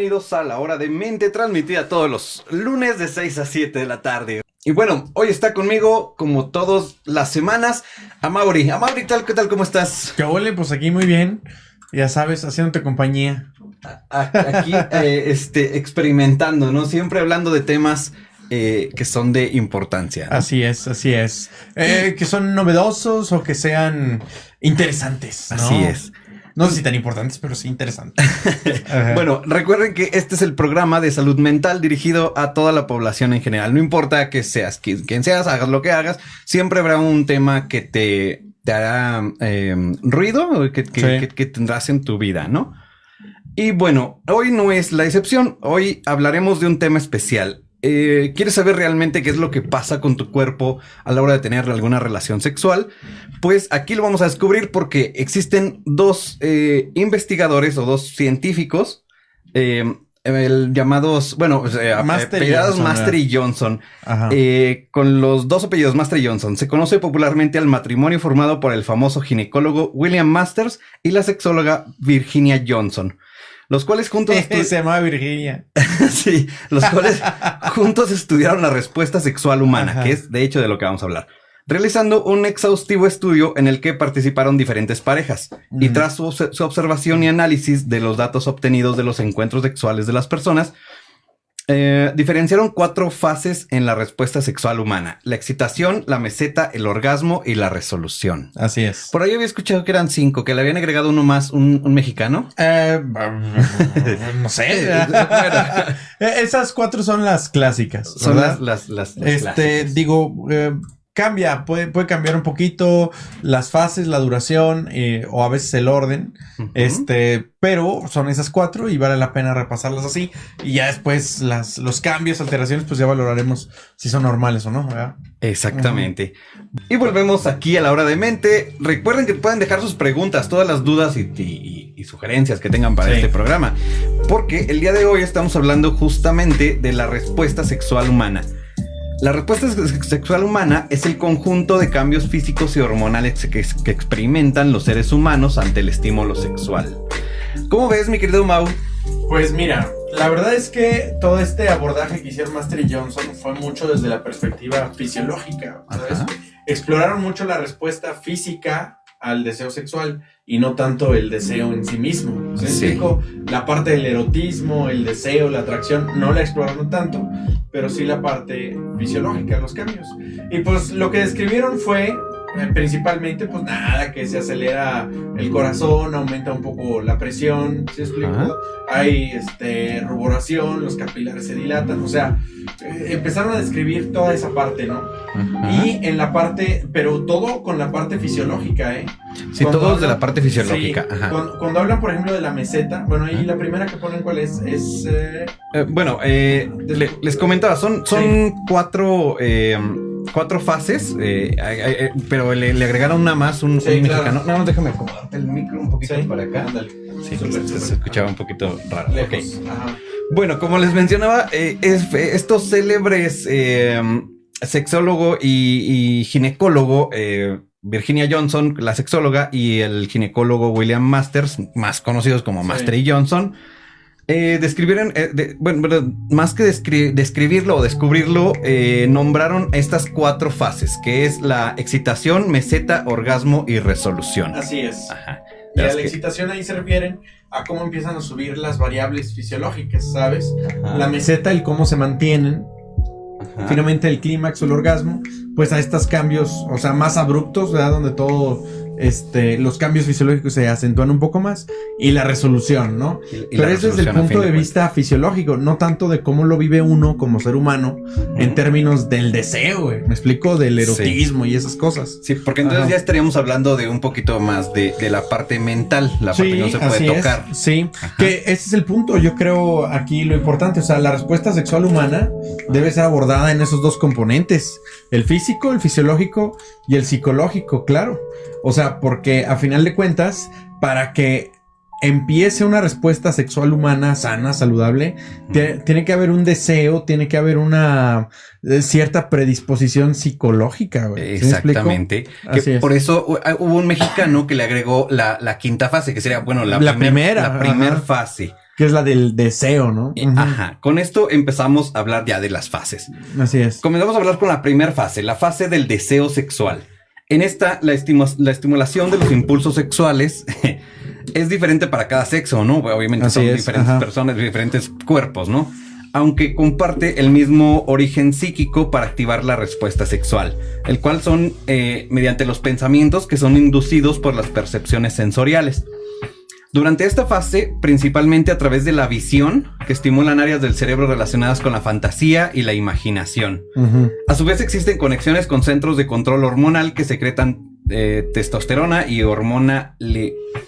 bienvenidos a La Hora de Mente, transmitida todos los lunes de 6 a 7 de la tarde. Y bueno, hoy está conmigo, como todas las semanas, Amaury. Amaury, ¿qué tal? ¿Cómo estás? ¿Qué ole? Pues aquí muy bien. Ya sabes, haciéndote compañía. Aquí, experimentando, ¿no? Siempre hablando de temas que son de importancia, ¿no? Así es. Que son novedosos o que sean interesantes, ¿no? Así es. No sé si tan importantes, pero sí interesantes. Bueno, recuerden que este es el programa de salud mental dirigido a toda la población en general. No importa que seas quien seas, hagas lo que hagas, siempre habrá un tema que te hará ruido, que tendrás en tu vida, ¿no? Y bueno, hoy no es la excepción. Hoy hablaremos de un tema especial. ¿Quieres saber realmente qué es lo que pasa con tu cuerpo a la hora de tener alguna relación sexual? Pues aquí lo vamos a descubrir porque existen dos investigadores o dos científicos llamados, apellidados Master y Johnson. Con los dos apellidos Master y Johnson se conoce popularmente al matrimonio formado por el famoso ginecólogo William Masters y la sexóloga Virginia Johnson. Los cuales juntos... Se llamaba Virginia. Sí, los cuales juntos estudiaron la respuesta sexual humana, que es de hecho de lo que vamos a hablar, realizando un exhaustivo estudio en el que participaron diferentes parejas. Y tras su observación y análisis de los datos obtenidos de los encuentros sexuales de las personas, diferenciaron 4 fases en la respuesta sexual humana: la excitación, la meseta, el orgasmo y la resolución. Así es. Por ahí había escuchado que eran 5, que le habían agregado uno más, un mexicano. No sé. Bueno, esas 4 son las clásicas, ¿verdad? Son las clásicas. Cambia, puede cambiar un poquito las fases, la duración o a veces el orden, pero son esas 4 y vale la pena repasarlas así y ya después los cambios, alteraciones, pues ya valoraremos si son normales o no, ¿verdad? Exactamente. Y volvemos aquí a La Hora de Mente. Recuerden que pueden dejar sus preguntas, todas las dudas y sugerencias que tengan para este programa, porque el día de hoy estamos hablando justamente de la respuesta sexual humana. La respuesta sexual humana es el conjunto de cambios físicos y hormonales que experimentan los seres humanos ante el estímulo sexual. ¿Cómo ves, mi querido Mau? Pues mira, la verdad es que todo este abordaje que hicieron Master y Johnson fue mucho desde la perspectiva fisiológica, ¿sabes? Exploraron mucho la respuesta física al deseo sexual y no tanto el deseo en sí mismo. ¿Sí? La parte del erotismo, el deseo, la atracción, no la exploraron tanto, pero sí la parte fisiológica, los cambios. Y pues lo que describieron fue principalmente, pues nada, que se acelera el corazón, aumenta un poco la presión, ¿sí explico? Hay ruboración, los capilares se dilatan, o sea, empezaron a describir toda esa parte, ¿no? Y en la parte, pero todo con la parte fisiológica, Sí, todo de la parte fisiológica. Sí, cuando hablan, por ejemplo, de la meseta, bueno, ahí la primera que ponen, ¿cuál es? Les comentaba, son 4 fases, pero le agregaron una más, un mexicano. No, déjame acomodarte el micro un poquito para acá. Ándale. Sí, se escuchaba un poquito raro. Lejos. Bueno, como les mencionaba, estos célebres sexólogo y ginecólogo, Virginia Johnson, la sexóloga, y el ginecólogo William Masters, más conocidos como Master y Johnson, describieron, más que describirlo o descubrirlo, nombraron estas 4 fases, que es la excitación, meseta, orgasmo y resolución. Así es. Y a la excitación ahí se refieren a cómo empiezan a subir las variables fisiológicas, ¿sabes? La meseta, el cómo se mantienen. Finalmente el clímax o el orgasmo, pues a estos cambios, o sea, más abruptos, ¿verdad? Donde todo, los cambios fisiológicos se acentúan un poco más, y la resolución, ¿no? Pero es desde el punto de vista fisiológico, no tanto de cómo lo vive uno como ser humano, en términos del deseo, güey. ¿Me explico? Del erotismo y esas cosas. Sí, porque entonces ya estaríamos hablando de un poquito más de la parte mental, la parte que no se puede tocar. Sí, que ese es el punto, yo creo aquí lo importante, o sea, la respuesta sexual humana debe ser abordada en esos 2 componentes, el físico, el fisiológico y el psicológico, claro. O sea, porque a final de cuentas, para que empiece una respuesta sexual humana sana, saludable, tiene que haber un deseo, tiene que haber una cierta predisposición psicológica, güey. Exactamente. Que por eso hubo un mexicano que le agregó la quinta fase, que sería, bueno, la primera fase. Que es la del deseo, ¿no? Ajá. Con esto empezamos a hablar ya de las fases. Así es. Comenzamos a hablar con la primera fase, la fase del deseo sexual. En esta, la estimulación de los impulsos sexuales es diferente para cada sexo, ¿no? Obviamente Así son es, diferentes personas, diferentes cuerpos, ¿no? Aunque comparte el mismo origen psíquico para activar la respuesta sexual, el cual son mediante los pensamientos que son inducidos por las percepciones sensoriales. Durante esta fase, principalmente a través de la visión, que estimulan áreas del cerebro relacionadas con la fantasía y la imaginación. A su vez existen conexiones con centros de control hormonal que secretan testosterona y hormona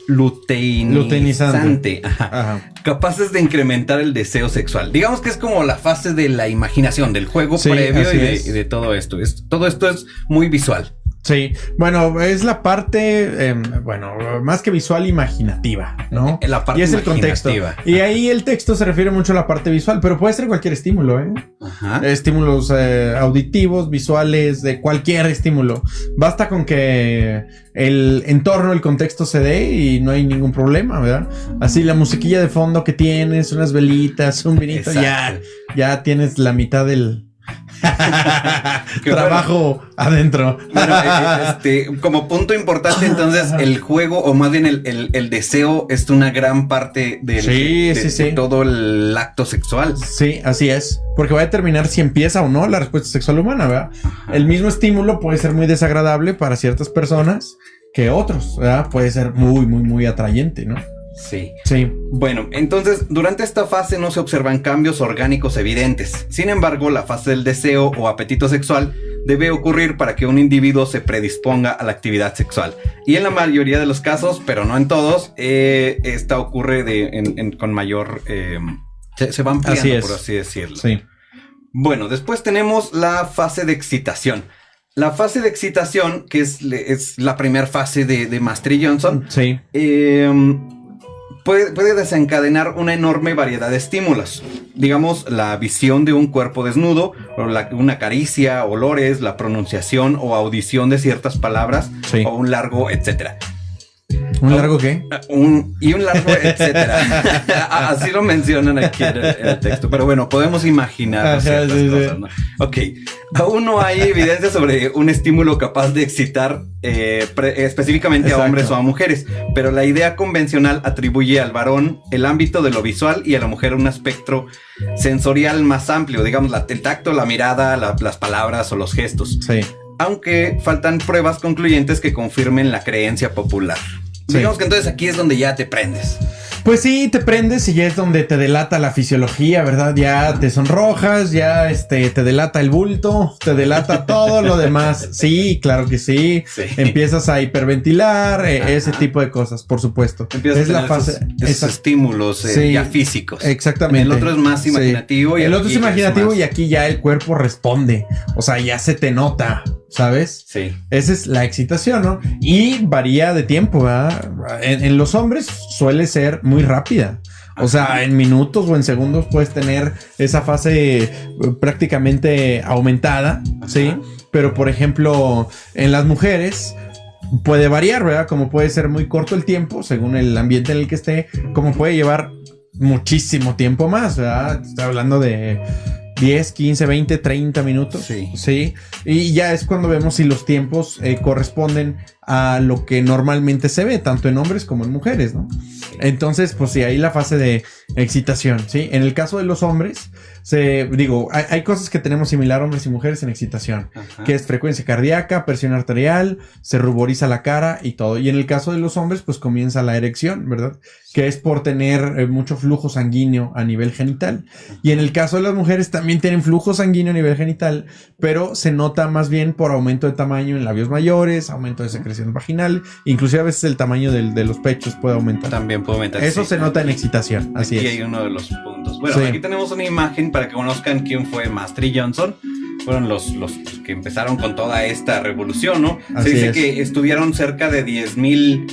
luteinizante. Ajá. Capaces de incrementar el deseo sexual. Digamos que es como la fase de la imaginación, del juego previo y de todo esto. Todo esto es muy visual. Sí, bueno, es la parte, más que visual, imaginativa, ¿no? La parte y es el contexto. Y ahí el texto se refiere mucho a la parte visual, pero puede ser cualquier estímulo, ¿eh? Ajá. Estímulos auditivos, visuales, de cualquier estímulo. Basta con que el entorno, el contexto se dé y no hay ningún problema, ¿verdad? Así la musiquilla de fondo que tienes, unas velitas, un vinito, ya tienes la mitad del... trabajo adentro. Bueno, como punto importante, entonces el juego, o más bien el deseo, es una gran parte de todo el acto sexual. Sí, así es. Porque va a determinar si empieza o no la respuesta sexual humana, ¿verdad? Ajá. El mismo estímulo puede ser muy desagradable para ciertas personas que otros, ¿verdad? Puede ser muy, muy, muy atrayente, ¿no? Sí. Bueno, entonces durante esta fase no se observan cambios orgánicos evidentes. Sin embargo, la fase del deseo o apetito sexual debe ocurrir para que un individuo se predisponga a la actividad sexual. Y en la mayoría de los casos, pero no en todos, esta ocurre con mayor... se va ampliando, por así decirlo. Sí. Bueno, después tenemos la fase de excitación. La fase de excitación, que es la primera fase de Master Johnson. Sí. Puede desencadenar una enorme variedad de estímulos. Digamos, la visión de un cuerpo desnudo, o una caricia, olores, la pronunciación o audición de ciertas palabras, o un largo, etcétera. ¿Un largo qué? Un largo, etcétera. Así lo mencionan aquí en el texto. Pero bueno, podemos imaginar ciertas cosas, ¿no? Ok. Aún no hay evidencia sobre un estímulo capaz de excitar específicamente a hombres o a mujeres. Pero la idea convencional atribuye al varón el ámbito de lo visual y a la mujer un espectro sensorial más amplio. Digamos, el tacto, la mirada, las palabras o los gestos. Sí. Aunque faltan pruebas concluyentes que confirmen la creencia popular. Sí. Digamos que entonces aquí es donde ya te prendes. Pues sí, te prendes y ya es donde te delata la fisiología, ¿verdad? Ya te sonrojas, ya te delata el bulto, te delata todo lo demás. Sí, claro que sí. Empiezas a hiperventilar, ese tipo de cosas, por supuesto. Empiezas a tener esos estímulos ya físicos. Exactamente. El otro es más imaginativo. Y el otro es imaginativo y aquí ya el cuerpo responde. O sea, ya se te nota, ¿sabes? Sí. Esa es la excitación, ¿no? Y varía de tiempo, ¿verdad? En los hombres suele ser muy rápida. O sea, en minutos o en segundos puedes tener esa fase prácticamente aumentada, ¿sí? Pero, por ejemplo, en las mujeres puede variar, ¿verdad? Como puede ser muy corto el tiempo, según el ambiente en el que esté, como puede llevar muchísimo tiempo más, ¿verdad? Estoy hablando de 10, 15, 20, 30 minutos. Sí. Y ya es cuando vemos si los tiempos corresponden a lo que normalmente se ve, tanto en hombres como en mujeres, ¿no? Entonces, pues sí, ahí la fase de excitación, ¿sí? En el caso de los hombres, hay cosas que tenemos similar hombres y mujeres en excitación, que es frecuencia cardíaca, presión arterial, se ruboriza la cara y todo. Y en el caso de los hombres, pues comienza la erección, ¿verdad? Que es por tener mucho flujo sanguíneo a nivel genital. Y en el caso de las mujeres también tienen flujo sanguíneo a nivel genital, pero se nota más bien por aumento de tamaño en labios mayores, aumento de secreción vaginal, inclusive a veces el tamaño de los pechos puede aumentar. También puede aumentar. Eso se nota en excitación, así es. Aquí hay uno de los puntos. Bueno, aquí tenemos una imagen para que conozcan quién fue Master Johnson. Fueron los que empezaron con toda esta revolución, ¿no? Se dice que estuvieron cerca de 10,000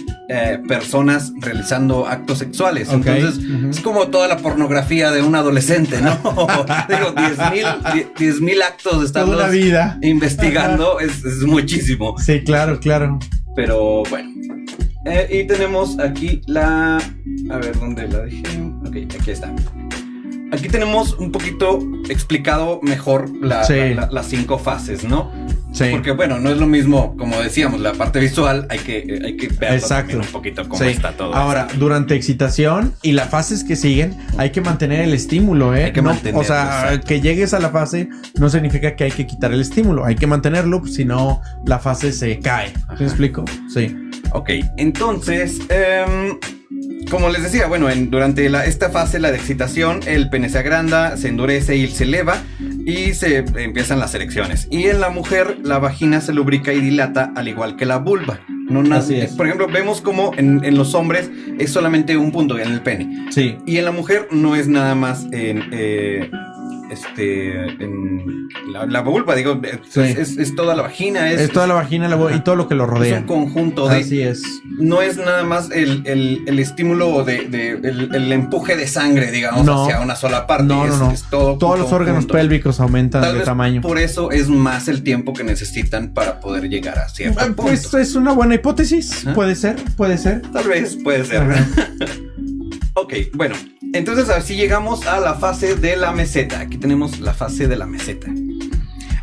personas realizando actos sexuales. Entonces, es como toda la pornografía de un adolescente, ¿no? Digo, 10,000 actos de estarlos toda una vida investigando es muchísimo. Sí, claro. Pero bueno. Y tenemos aquí a ver, ¿dónde la dejé? Ok, aquí está. Aquí tenemos un poquito explicado mejor las 5 fases, ¿no? Sí. Porque, bueno, no es lo mismo, como decíamos, la parte visual, hay que verlo también un poquito cómo está todo. Ahora, eso. Durante excitación y las fases que siguen, hay que mantener el estímulo, ¿eh? Hay que mantenerlo, o sea, exacto. que llegues a la fase no significa que hay que quitar el estímulo. Hay que mantenerlo, si no, la fase se cae. ¿Me explico? Sí. Ok, entonces, como les decía, bueno, durante esta fase, la de excitación, el pene se agranda, se endurece y se eleva y se empiezan las erecciones. Y en la mujer, la vagina se lubrica y dilata al igual que la vulva. Así es. Por ejemplo, vemos como en los hombres es solamente un punto en el pene. Sí. Y en la mujer no es nada más en la vulva, digo, Sí. es toda la vagina. Es toda la vagina y todo lo que lo Es rodea. un conjunto de... Así es. No es nada más el estímulo el empuje de sangre, digamos, No. hacia una sola parte. No. Es todo Todos los órganos pélvicos aumentan Tal de vez tamaño. por eso es más el tiempo que necesitan para poder llegar a cierto punto. Pues es una buena hipótesis. ¿Ah? Puede ser. Tal vez, puede ser. Ok, bueno, entonces así llegamos a la fase de la meseta. Aquí tenemos la fase de la meseta.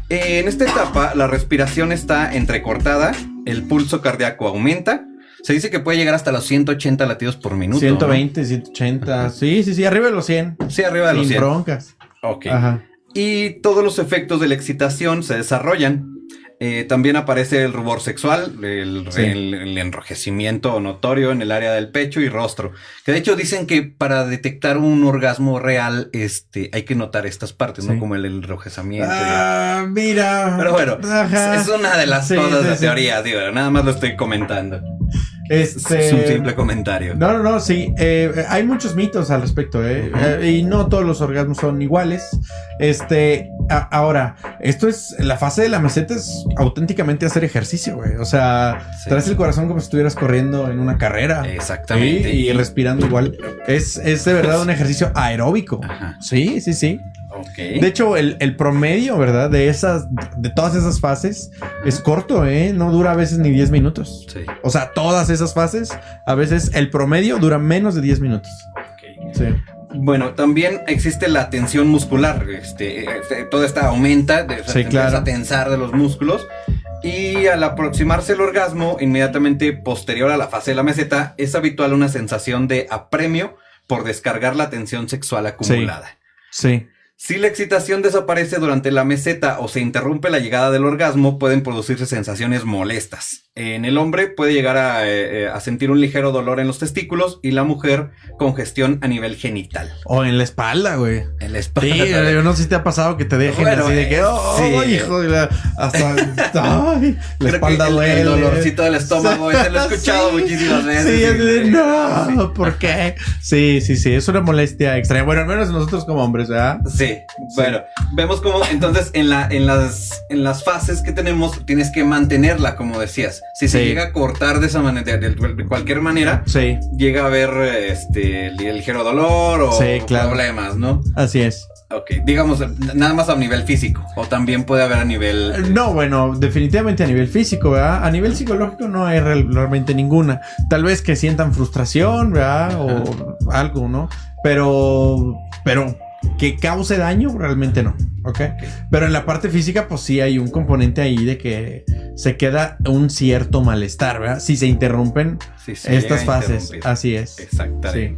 En esta etapa, la respiración está entrecortada, el pulso cardíaco aumenta. Se dice que puede llegar hasta los 180 latidos por minuto. 120, ¿no? 180. Sí, arriba de los 100. Sí, arriba de los 100. Sin broncas. Ok. Ajá. Y todos los efectos de la excitación se desarrollan. También aparece el rubor sexual, el enrojecimiento notorio en el área del pecho y rostro. Que de hecho dicen que para detectar un orgasmo real, hay que notar estas partes, ¿no? Como el enrojecimiento. Mira. Pero bueno, es una de las cosas de sí. teoría, digo, nada más lo estoy comentando. Es un simple comentario. No, sí. Hay muchos mitos al respecto, y no todos los orgasmos son iguales. Ahora, la fase de la meseta es auténticamente hacer ejercicio, güey. O sea, traes el corazón como si estuvieras corriendo en una carrera. Exactamente. Y respirando igual. Es de verdad un ejercicio aeróbico. Ajá. Sí. Ok. De hecho, el promedio, ¿verdad? De todas esas fases es corto, no dura a veces ni 10 minutos. Sí. O sea, todas esas fases, a veces el promedio dura menos de 10 minutos. Ok. Sí. Bueno, también existe la tensión muscular. Toda esta aumenta, Sí, claro. empieza a tensar de los músculos. Y al aproximarse el orgasmo, inmediatamente posterior a la fase de la meseta, es habitual una sensación de apremio por descargar la tensión sexual acumulada. Sí. Si la excitación desaparece durante la meseta o se interrumpe la llegada del orgasmo, pueden producirse sensaciones molestas. En el hombre puede llegar a sentir un ligero dolor en los testículos y la mujer congestión a nivel genital. O en la espalda, güey. En la espalda. Sí, yo no sé si te ha pasado que te dejen Bueno, así de que, sí. hijo de la... Hasta... ay, la Creo espalda que duele. el dolorcito del estómago, ese lo he escuchado Sí. muchísimas veces. Sí, es de, Sí. no, ¿por qué? Sí, es una molestia extraña. Bueno, al menos nosotros como hombres, ¿verdad? Sí, bueno, vemos como entonces en las fases que tenemos tienes que mantenerla, como decías. Si se llega a cortar de esa manera, de cualquier manera, Sí, llega a haber ligero dolor o Sí, claro. problemas, ¿no? así es. Ok, digamos, nada más a nivel físico, o también puede haber a nivel... No, bueno, definitivamente a nivel físico, ¿verdad? A nivel psicológico no hay realmente ninguna. Tal vez que sientan frustración, ¿verdad? O algo, ¿no? Pero que cause daño, realmente no, ¿ok? Pero en la parte física, pues sí hay un componente ahí de que se queda un cierto malestar, ¿verdad? Si se interrumpen Sí, se estas llega a fases, interrumpir. así es. Exactamente.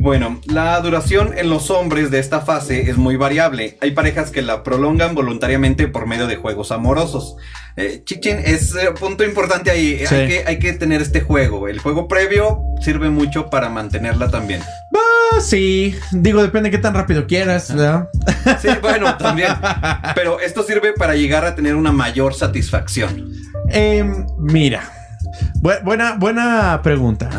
Bueno, la duración en los hombres de esta fase es muy variable. Hay parejas que la prolongan voluntariamente por medio de juegos amorosos. Chichen, es punto importante ahí. Sí. Hay que tener este juego. El juego previo sirve mucho para mantenerla también. Sí, digo, depende de qué tan rápido quieras, ¿verdad? Sí, bueno, también. Pero esto sirve para llegar a tener una mayor satisfacción. Mira, buena pregunta.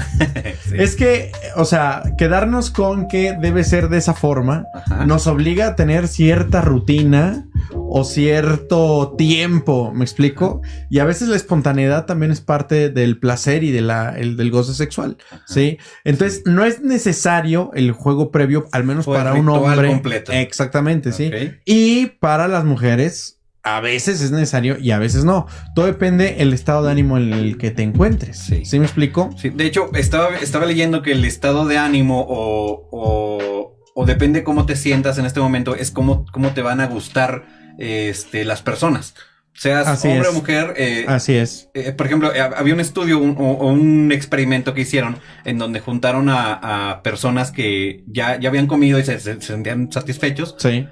Sí. Es que, o sea, quedarnos con que debe ser de esa forma Ajá. nos obliga a tener cierta rutina o cierto tiempo, ¿me explico? Y a veces la espontaneidad también es parte del placer y del goce sexual, ¿sí? Entonces, no es necesario el juego previo, al menos Fue para un ritual hombre. completo. Exactamente, sí. Ok. Y para las mujeres, a veces es necesario y a veces no. Todo depende del estado de ánimo en el que te encuentres. ¿Sí me explico? Sí, de hecho, estaba leyendo que el estado de ánimo o depende cómo te sientas en este momento, es cómo te van a gustar las personas. Seas Así hombre es. o mujer. Así es. Por ejemplo, había un estudio o un experimento que hicieron en donde juntaron a personas que ya habían comido y se sentían satisfechos. Sí.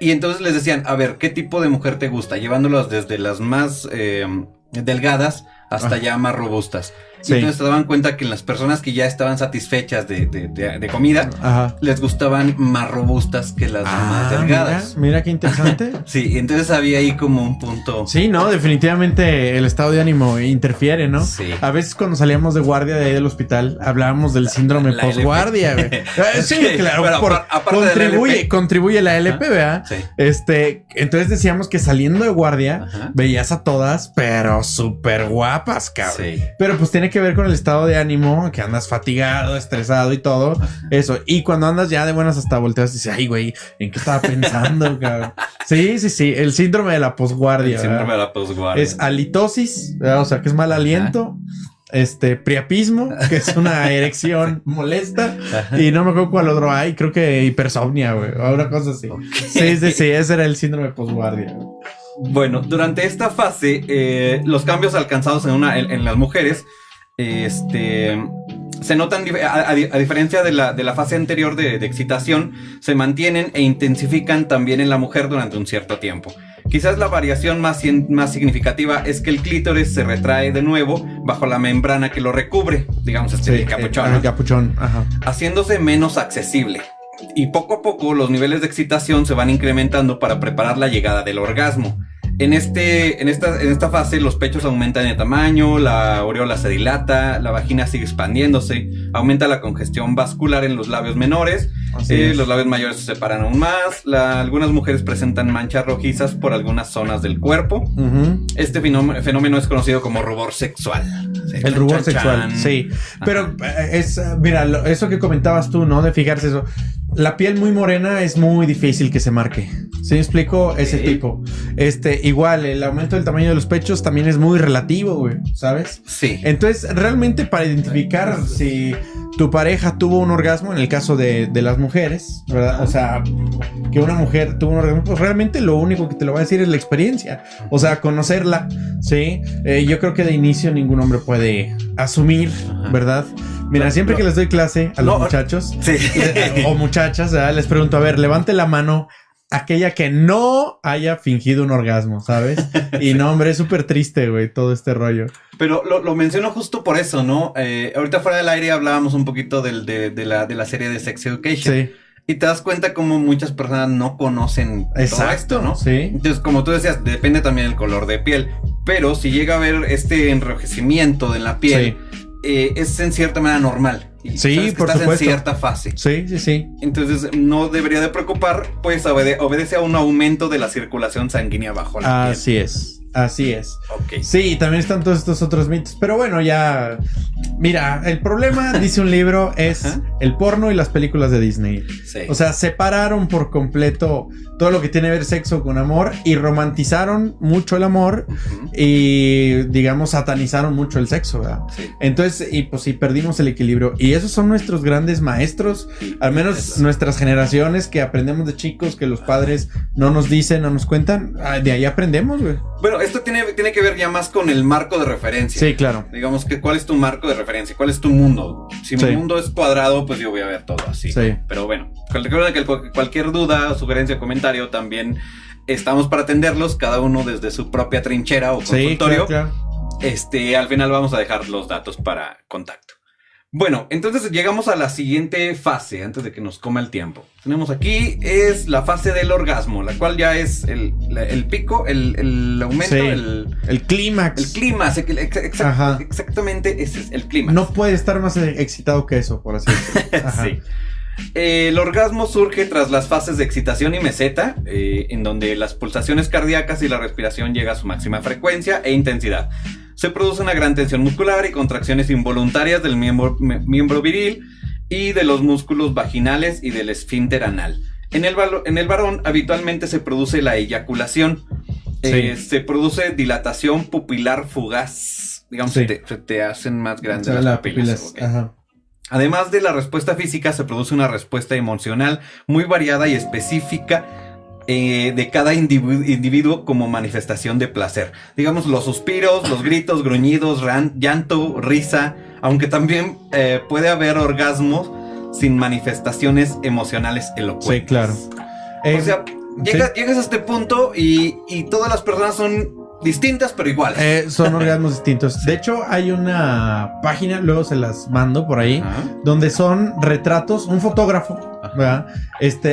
Y entonces les decían, a ver, ¿qué tipo de mujer te gusta? Llevándolas desde las más delgadas hasta ya más robustas. Sí. Y entonces se daban cuenta que las personas que ya estaban satisfechas de comida, Ajá. les gustaban más robustas que las más delgadas. Mira qué interesante. Sí, entonces había ahí como un punto. Sí, no, definitivamente el estado de ánimo interfiere, ¿no? Sí. A veces cuando salíamos de guardia de ahí del hospital hablábamos del síndrome la posguardia, güey. Sí, Ok, claro, pero aparte de la LP. contribuye la LP, ¿verdad? Sí. Entonces decíamos que saliendo de guardia Ajá. veías a todas, pero súper guapas, cabrón. Sí. Pero pues tiene que ver con el estado de ánimo, que andas fatigado, estresado y todo. Eso. Y cuando andas ya de buenas hasta volteas y dices, ay, güey, ¿en qué estaba pensando, cabrón? Sí. El síndrome de la posguardia. El síndrome ¿verdad? de la posguardia. Es halitosis, ¿verdad? O sea, que es mal aliento. Priapismo, que es una erección molesta. Ajá. Y no me acuerdo cuál otro hay. Creo que hipersomnia, güey. O una cosa así. Okay. Sí. Ese era el síndrome de posguardia. Bueno, durante esta fase, los cambios alcanzados en las mujeres, se notan, a diferencia de la fase anterior de excitación, se mantienen e intensifican también en la mujer durante un cierto tiempo. Quizás la variación más significativa es que el clítoris se retrae de nuevo bajo la membrana que lo recubre, digamos el capuchón, ¿no? El capuchón, ajá. Haciéndose menos accesible. Y poco a poco los niveles de excitación se van incrementando para preparar la llegada del orgasmo. En esta fase los pechos aumentan de tamaño, la aureola se dilata, la vagina sigue expandiéndose, aumenta la congestión vascular en los labios menores, los labios mayores se separan aún más, algunas mujeres presentan manchas rojizas por algunas zonas del cuerpo. Uh-huh. Este fenómeno es conocido como rubor sexual. El rubor sexual, sí. Pero mira, eso que comentabas tú, ¿no? De fijarse eso. La piel muy morena es muy difícil que se marque. ¿Sí me explico? Ese tipo. Igual, el aumento del tamaño de los pechos también es muy relativo, güey, ¿sabes? Sí. Entonces, realmente para identificar si tu pareja tuvo un orgasmo, en el caso de las mujeres, ¿verdad? O sea, que una mujer tuvo un orgasmo, pues realmente lo único que te lo va a decir es la experiencia. O sea, conocerla, ¿sí? Yo creo que de inicio ningún hombre puede asumir, ¿verdad? Mira, siempre que les doy clase a los muchachos o muchachas, ¿verdad? Les pregunto, a ver, levante la mano aquella que no haya fingido un orgasmo, ¿sabes? Y no, hombre, es súper triste, güey, todo este rollo. Pero lo menciono justo por eso, ¿no? Ahorita fuera del aire hablábamos un poquito de la serie de Sex Education. Sí. Y te das cuenta como muchas personas no conocen todo esto, ¿no? Sí. Entonces, como tú decías, depende también del color de piel. Pero si llega a haber este enrojecimiento de la piel, es en cierta manera normal. Y sí, por estás supuesto. En cierta fase. Sí. Entonces, no debería de preocupar, pues obedece a un aumento de la circulación sanguínea bajo la piel. Así es. Okay. Sí, también están todos estos otros mitos. Pero bueno, ya... Mira, el problema, dice un libro, es el porno y las películas de Disney. Sí. O sea, separaron por completo todo lo que tiene que ver sexo con amor y romantizaron mucho el amor y, digamos, satanizaron mucho el sexo, ¿verdad? Sí. Entonces, y pues sí, perdimos el equilibrio. Y esos son nuestros grandes maestros, al menos nuestras generaciones que aprendemos de chicos, que los padres no nos dicen, no nos cuentan. De ahí aprendemos, güey. Bueno, esto tiene que ver ya más con el marco de referencia. Sí, claro. Digamos que ¿cuál es tu marco de referencia? ¿Cuál es tu mundo? Si mi mundo es cuadrado, pues yo voy a ver todo así. Sí. Pero bueno, recuerden que cualquier duda, sugerencia, comentario, también estamos para atenderlos, cada uno desde su propia trinchera o consultorio. Claro. Al final vamos a dejar los datos para contacto. Bueno, entonces llegamos a la siguiente fase, antes de que nos coma el tiempo. Tenemos aquí, es la fase del orgasmo, la cual ya es el pico, el aumento, el clímax. El clímax, exactamente ese es el clímax. No puede estar más excitado que eso, por así decirlo. Sí. El orgasmo surge tras las fases de excitación y meseta, en donde las pulsaciones cardíacas y la respiración llega a su máxima frecuencia e intensidad. Se produce una gran tensión muscular y contracciones involuntarias del miembro viril y de los músculos vaginales y del esfínter anal. En el varón habitualmente se produce la eyaculación. Se produce dilatación pupilar fugaz. Digamos, se te hacen más grandes las pupilas. Okay. Ajá. Además de la respuesta física, se produce una respuesta emocional muy variada y específica de cada individuo como manifestación de placer. Digamos, los suspiros, los gritos, gruñidos, llanto, risa, aunque también puede haber orgasmos sin manifestaciones emocionales elocuentes. Sí, claro. O sea, llegas a este punto y todas las personas son distintas, pero iguales. Son orgasmos distintos. De hecho, hay una página, luego se las mando por ahí, donde son retratos, un fotógrafo, ¿verdad?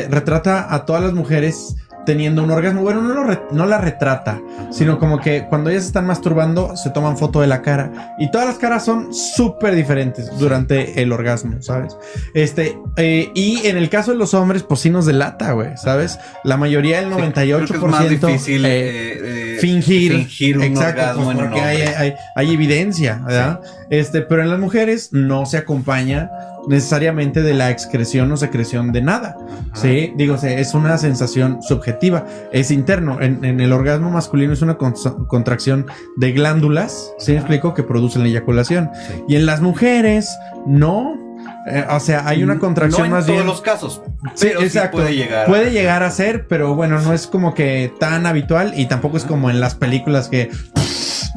Retrata a todas las mujeres teniendo un orgasmo. Bueno, no la retrata, sino como que cuando ellas están masturbando, se toman foto de la cara. Y todas las caras son súper diferentes durante el orgasmo, ¿sabes? Y en el caso de los hombres, pues sí nos delata, güey, ¿sabes? La mayoría, el 98%. Creo que es más difícil fingir un orgasmo pues, en un porque hombre. hay evidencia, ¿verdad? Pero en las mujeres no se acompaña necesariamente de la excreción o secreción de nada. Sí, digo, es una sensación subjetiva, es interno. En el orgasmo masculino es una contracción de glándulas, ¿sí me explico? Que producen la eyaculación. Sí. Y en las mujeres no. O sea, hay una contracción no más bien. En todos los casos. Sí, pero exacto. Sí puede llegar a ser, pero bueno, no es como que tan habitual y tampoco es como en las películas que.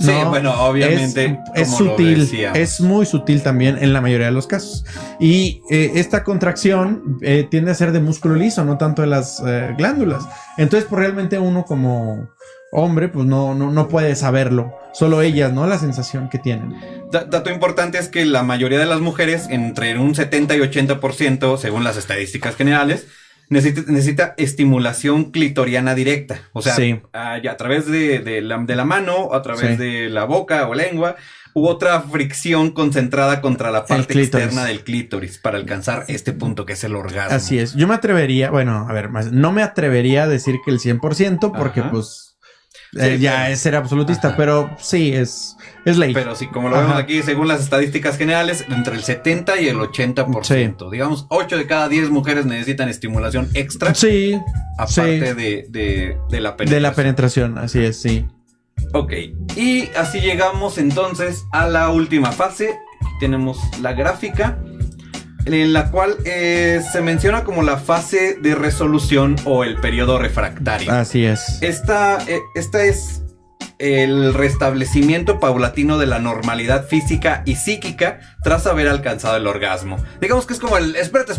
Sí, no, bueno, obviamente es sutil, es muy sutil también en la mayoría de los casos. Y esta contracción tiende a ser de músculo liso, no tanto de las glándulas. Entonces, pues realmente uno como hombre, pues no puede saberlo. Solo ellas, ¿no? La sensación que tienen. Dato importante es que la mayoría de las mujeres, entre un 70 y 80%, según las estadísticas generales, necesita estimulación clitoriana directa. O sea, a través de la mano, a través de la boca o lengua, u otra fricción concentrada contra la parte externa del clítoris para alcanzar este punto que es el orgasmo. Así es. Yo me atrevería, no me atrevería a decir que el 100% porque pues ya es ser absolutista, pero sí, es ley. Pero sí, como lo vemos aquí, según las estadísticas generales, entre el 70 y el 80%. Sí. Digamos, 8 de cada 10 mujeres necesitan estimulación extra. Sí. Aparte de la penetración. De la penetración, así es, sí. Ok, y así llegamos entonces a la última fase. Aquí tenemos la gráfica, en la cual se menciona como la fase de resolución o el periodo refractario. Así es. Esta es el restablecimiento paulatino de la normalidad física y psíquica tras haber alcanzado el orgasmo. Digamos que es como el espérate,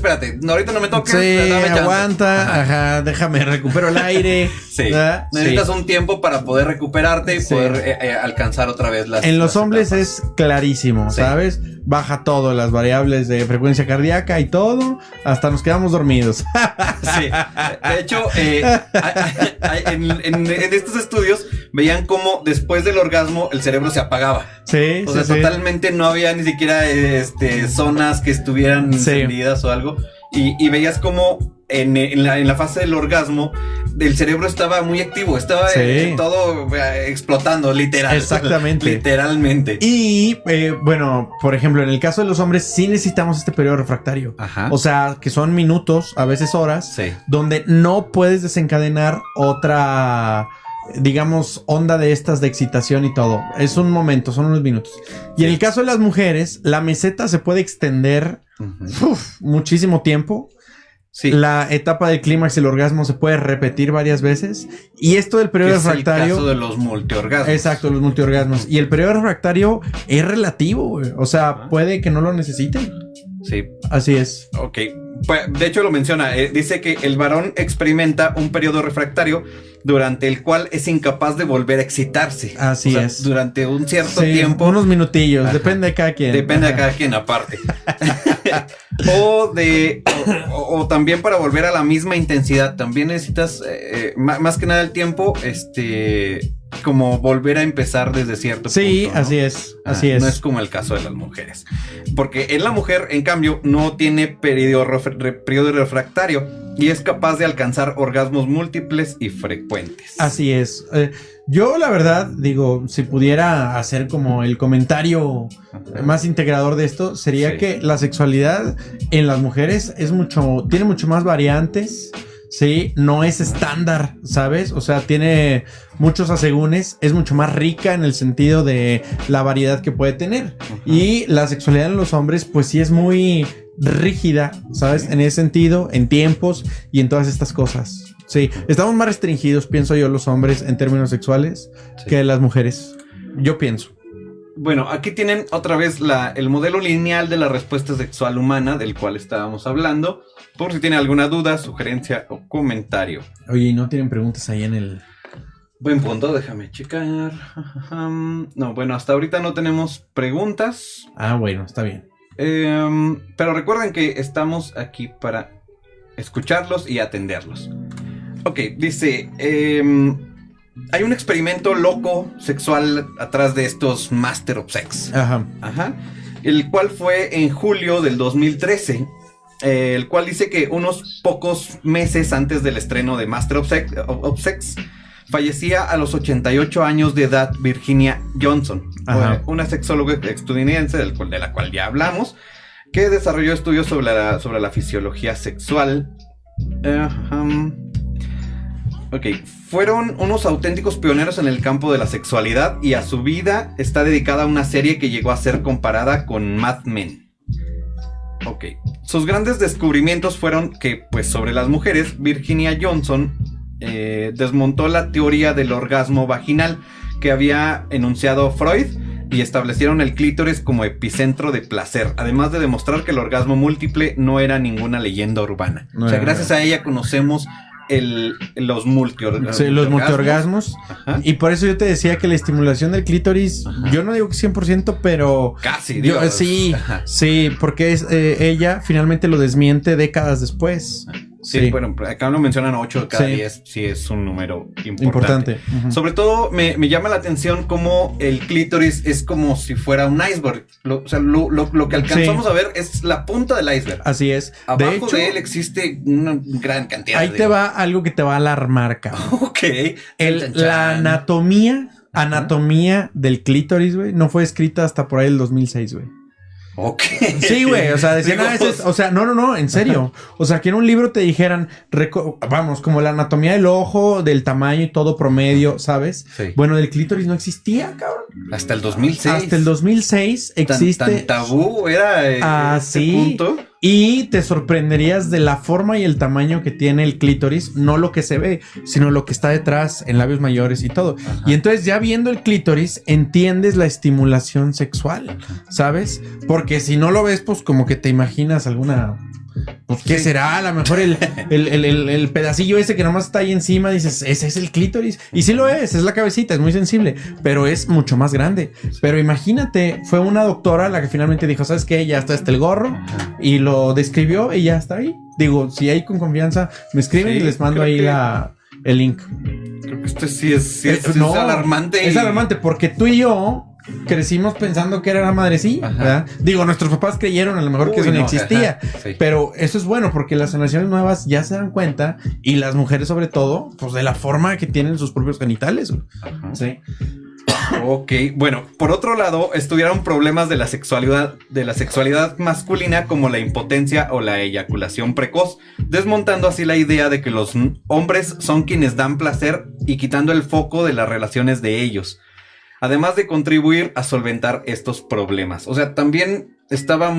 ahorita no me toques. Sí, aguanta, déjame recupero el aire. Sí, necesitas un tiempo para poder recuperarte y poder alcanzar otra vez las. En los hombres etapas. Es clarísimo, ¿sabes? Baja todo, las variables de frecuencia cardíaca y todo, hasta nos quedamos dormidos. Sí, de hecho, en estos estudios veían cómo después del orgasmo el cerebro se apagaba. Sí, o sea, totalmente no había ni siquiera zonas que estuvieran encendidas o algo. Y veías como en la fase del orgasmo el cerebro estaba muy activo, estaba todo explotando, literal. Exactamente. Literalmente. Y bueno, por ejemplo, en el caso de los hombres sí necesitamos este periodo refractario. Ajá. O sea, que son minutos, a veces horas, donde no puedes desencadenar otra, digamos, onda de estas de excitación y todo. Es un momento, son unos minutos. Y en el caso de las mujeres, la meseta se puede extender muchísimo tiempo. Sí. La etapa del clímax y el orgasmo se puede repetir varias veces. Y esto del periodo refractario. Es el caso de los multiorgasmos. Exacto, los multiorgasmos. Y el periodo refractario es relativo, güey. O sea, puede que no lo necesiten. Sí. Así es. Ok. De hecho, lo menciona. Dice que el varón experimenta un periodo refractario durante el cual es incapaz de volver a excitarse. Así es. Durante un cierto tiempo. Unos minutillos. Depende de cada quien. Depende de cada quien, aparte. O también para volver a la misma intensidad. También necesitas, más que nada el tiempo, como volver a empezar desde cierto punto. Sí, ¿no? Así es. No es como el caso de las mujeres. Porque en la mujer, en cambio, no tiene periodo refractario y es capaz de alcanzar orgasmos múltiples y frecuentes. Así es. Yo, la verdad, digo, si pudiera hacer como el comentario más integrador de esto, sería que la sexualidad en las mujeres tiene mucho más variantes, sí, no es estándar, ¿sabes? O sea, tiene muchos asegúnes, es mucho más rica en el sentido de la variedad que puede tener. Y la sexualidad en los hombres, pues sí es muy rígida, ¿sabes? En ese sentido, en tiempos y en todas estas cosas. Sí, estamos más restringidos, pienso yo, los hombres en términos sexuales que las mujeres. Yo pienso. Bueno, aquí tienen otra vez el modelo lineal de la respuesta sexual humana del cual estábamos hablando, por si tienen alguna duda, sugerencia o comentario. Oye, ¿y no tienen preguntas ahí en el...? Buen punto, déjame checar. No, bueno, hasta ahorita no tenemos preguntas. Ah, bueno, está bien. Pero recuerden que estamos aquí para escucharlos y atenderlos. Ok, dice... hay un experimento loco sexual atrás de estos Master of Sex. Ajá. El cual fue en julio del 2013. El cual dice que unos pocos meses antes del estreno de Master of Sex fallecía a los 88 años de edad Virginia Johnson. Una sexóloga estadounidense de la cual ya hablamos, que desarrolló estudios sobre la fisiología sexual. Ok, fueron unos auténticos pioneros en el campo de la sexualidad y a su vida está dedicada una serie que llegó a ser comparada con Mad Men. Ok, sus grandes descubrimientos fueron que, pues sobre las mujeres, Virginia Johnson desmontó la teoría del orgasmo vaginal que había enunciado Freud y establecieron el clítoris como epicentro de placer, además de demostrar que el orgasmo múltiple no era ninguna leyenda urbana. O sea, gracias a ella conocemos los multiorgasmos. Sí, los multiorgasmos. Ajá. Y por eso yo te decía que la estimulación del clítoris, ajá, yo no digo que 100%, pero casi, digo, sí, ajá, sí, porque ella finalmente lo desmiente décadas después. Sí, bueno, acá lo mencionan 8 de cada 10, sí es un número importante. Uh-huh. Sobre todo me llama la atención cómo el clítoris es como si fuera un iceberg. Lo que alcanzamos a ver es la punta del iceberg. Así es. Abajo de él existe una gran cantidad. Ahí te va algo que te va a alarmar, cabrón. Ok. La anatomía del clítoris, güey, no fue escrita hasta por ahí el 2006, güey. Ok. Sí, güey, o sea, decían, no, en serio. O sea, que en un libro te dijeran, vamos, como la anatomía del ojo, del tamaño y todo promedio, ¿sabes? Sí. Bueno, del clítoris no existía, cabrón. Hasta el 2006. Hasta el 2006 existe. Tan tabú era ese punto. Y te sorprenderías de la forma y el tamaño que tiene el clítoris, no lo que se ve, sino lo que está detrás en labios mayores y todo. Ajá. Y entonces ya viendo el clítoris, entiendes la estimulación sexual, ¿sabes? Porque si no lo ves, pues como que te imaginas alguna... Pues, ¿qué será? A lo mejor el pedacillo ese que nomás está ahí encima, dices, ese es el clítoris. Y sí lo es la cabecita, es muy sensible, pero es mucho más grande. Pero imagínate, fue una doctora la que finalmente dijo, ¿sabes qué? Ya está el gorro, y lo describió y ya está ahí. Digo, si hay con confianza, me escriben y les mando ahí el link. Creo que esto sí es alarmante. Es alarmante porque tú y yo crecimos pensando que era la madrecilla, ¿verdad? Digo, nuestros papás creyeron a lo mejor que eso no existía, sí. Pero eso es bueno porque las generaciones nuevas ya se dan cuenta y las mujeres sobre todo, pues de la forma que tienen sus propios genitales. Ajá. Sí. Ok, bueno, por otro lado, estudiaron problemas de la sexualidad masculina como la impotencia o la eyaculación precoz, desmontando así la idea de que los hombres son quienes dan placer y quitando el foco de las relaciones de ellos. Además de contribuir a solventar estos problemas. O sea, también estaba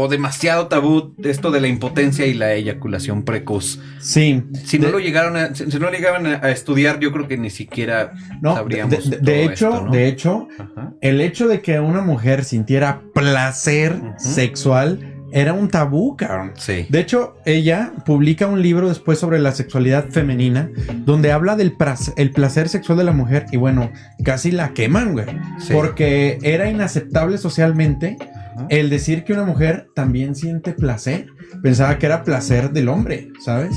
demasiado tabú esto de la impotencia y la eyaculación precoz. Sí. Si no llegaban a estudiar, yo creo que ni siquiera sabríamos. De hecho, ajá, el hecho de que una mujer sintiera placer sexual era un tabú, cabrón. Sí. De hecho, ella publica un libro después sobre la sexualidad femenina, donde habla del placer sexual de la mujer y bueno, casi la queman, güey. Sí. Porque era inaceptable socialmente el decir que una mujer también siente placer. Pensaba que era placer del hombre, ¿sabes?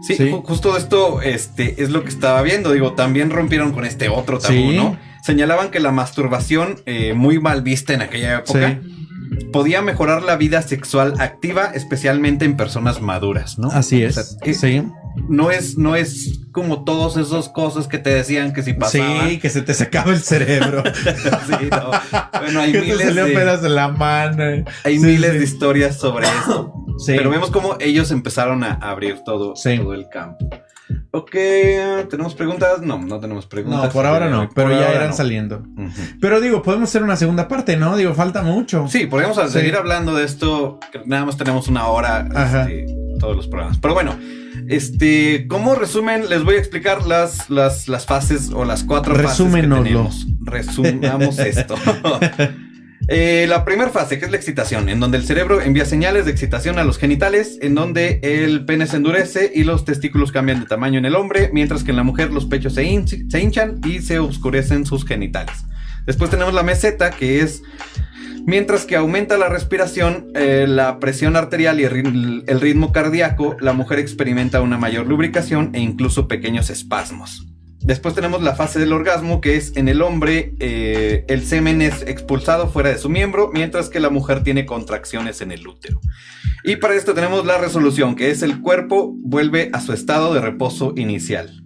Sí. Justo esto es lo que estaba viendo. Digo, también rompieron con este otro tabú, ¿no? Señalaban que la masturbación, muy mal vista en aquella época, podía mejorar la vida sexual activa, especialmente en personas maduras, ¿no? Así es. O sea, no es como todas esas cosas que te decían que si pasaban. Sí, que se te sacaba el cerebro. Sí, no. Bueno, hay que miles te salían pedas de la mano. Hay miles de historias sobre eso. Sí. Pero vemos cómo ellos empezaron a abrir todo el campo. Ok, ¿tenemos preguntas? No tenemos preguntas. No, por ahora no, pero ya irán saliendo. Pero digo, podemos hacer una segunda parte, ¿no? Digo, falta mucho. Sí, podemos seguir hablando de esto. Nada más tenemos una hora, todos los programas. Pero bueno, como resumen, les voy a explicar las fases o las 4 fases que tenemos. Resumamos esto. La primera fase, que es la excitación, en donde el cerebro envía señales de excitación a los genitales, en donde el pene se endurece y los testículos cambian de tamaño en el hombre, mientras que en la mujer los pechos se hinchan y se oscurecen sus genitales. Después tenemos la meseta, que es mientras que aumenta la respiración, la presión arterial y el ritmo cardíaco, la mujer experimenta una mayor lubricación e incluso pequeños espasmos. Después tenemos la fase del orgasmo, que es en el hombre, el semen es expulsado fuera de su miembro, mientras que la mujer tiene contracciones en el útero. Y para esto tenemos la resolución, que es el cuerpo vuelve a su estado de reposo inicial.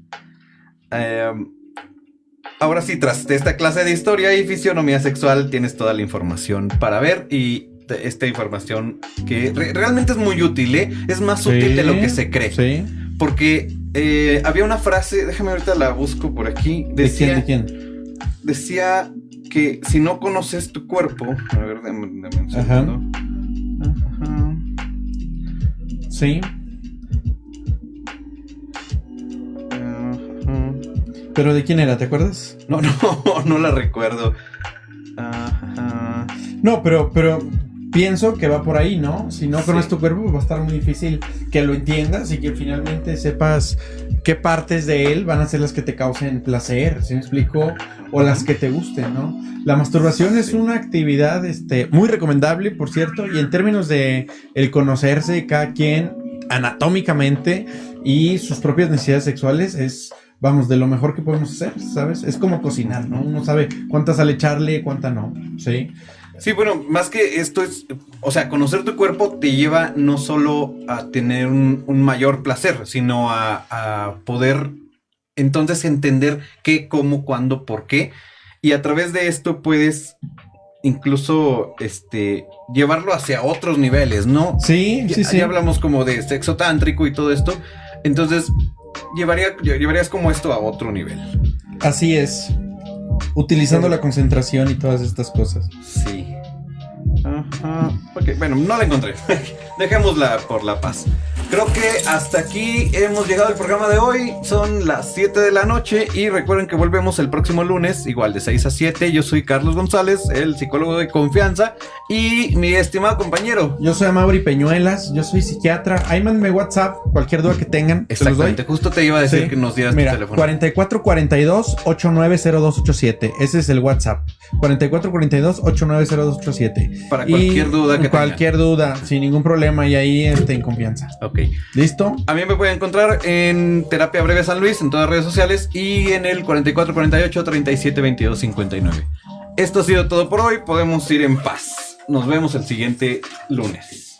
Ahora sí, tras esta clase de historia y fisionomía sexual, tienes toda la información para ver y esta información que realmente es muy útil, ¿eh? Es más útil de lo que se cree. Sí. Porque había una frase, déjame ahorita la busco por aquí. Decía, ¿De quién? Decía que si no conoces tu cuerpo, a ver, dame un segundo. Ajá. Sí. ¿Pero de quién era? ¿Te acuerdas? No la recuerdo. No, pero pienso que va por ahí, ¿no? Si no conoces tu cuerpo, va a estar muy difícil que lo entiendas y que finalmente sepas qué partes de él van a ser las que te causen placer, ¿sí me explico? O las que te gusten, ¿no? La masturbación es una actividad muy recomendable, por cierto, y en términos de el conocerse cada quien anatómicamente y sus propias necesidades sexuales es, vamos, de lo mejor que podemos hacer, ¿sabes? Es como cocinar, ¿no? Uno sabe cuánta sal echarle, cuánta no, ¿sí? Sí, bueno, más que esto es, o sea, conocer tu cuerpo te lleva no solo a tener un mayor placer, sino a poder entonces entender qué, cómo, cuándo, por qué. Y a través de esto puedes incluso llevarlo hacia otros niveles, ¿no? Sí. Ya hablamos como de sexo tántrico y todo esto. Entonces, llevarías como esto a otro nivel. Así es. Utilizando la concentración y todas estas cosas. Sí. Ajá. Ok, bueno, no la encontré. Dejémosla por la paz. Creo que hasta aquí hemos llegado al programa de hoy. Son las 7 de la noche y recuerden que volvemos el próximo lunes, igual de 6 a 7. Yo soy Carlos González, el psicólogo de confianza, y mi estimado compañero. Yo soy Amaury Peñuelas, yo soy psiquiatra. Ahí mándenme WhatsApp, cualquier duda que tengan. Exactamente, justo te iba a decir que nos dieras tu teléfono. 4442-890287. Ese es el WhatsApp. 4442-890287. Para cualquier duda que cualquier duda, sin ningún problema, y ahí en confianza. Ok. ¿Listo? A mí me pueden encontrar en Terapia Breve San Luis, en todas las redes sociales, y en el 4448-372259. Esto ha sido todo por hoy. Podemos ir en paz. Nos vemos el siguiente lunes.